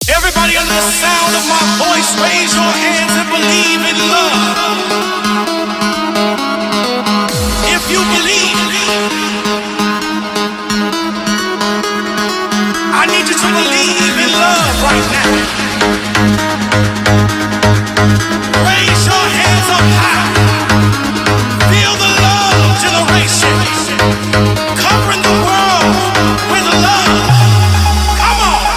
Everybody under the sound of my voice, raise your hands and believe in love. If you believe, I need you to believe in love right now. Raise your hands up high. Feel the love generation covering the world with love. Come on.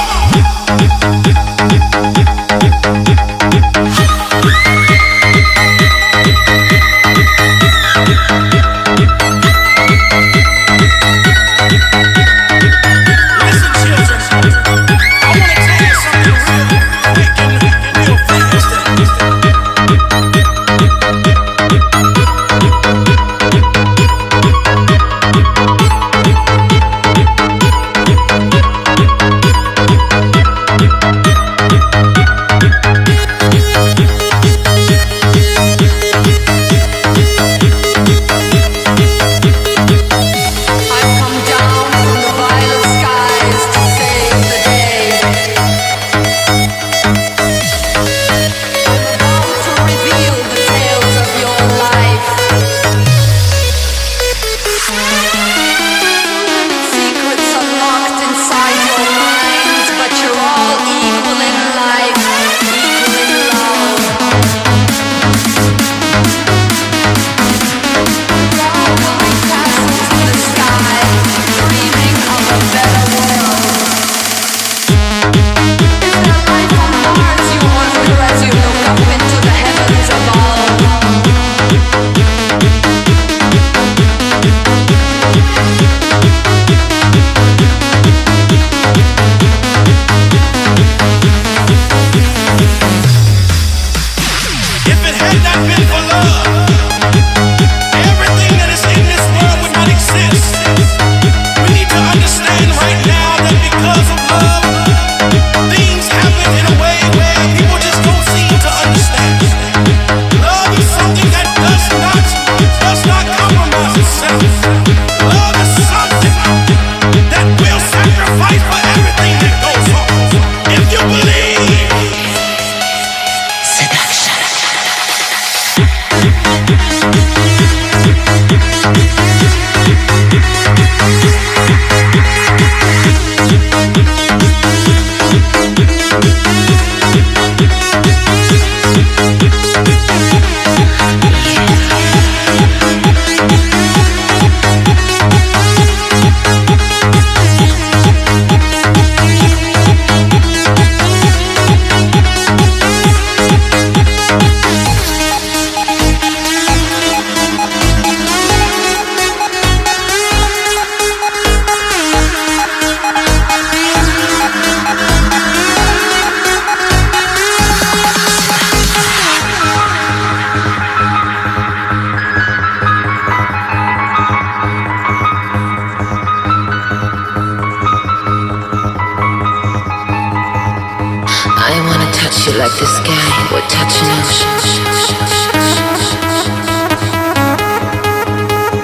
Like the sky would touch an ocean,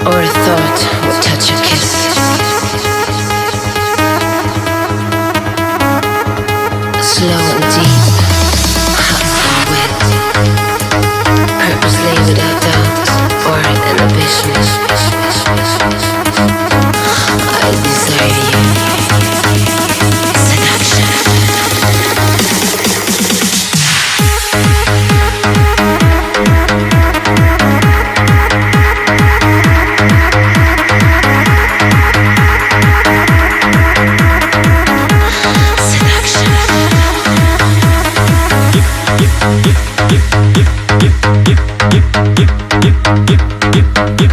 or a thought would touch a kiss. Slow and deep, hot and wet, purposely without doubt or inhibition.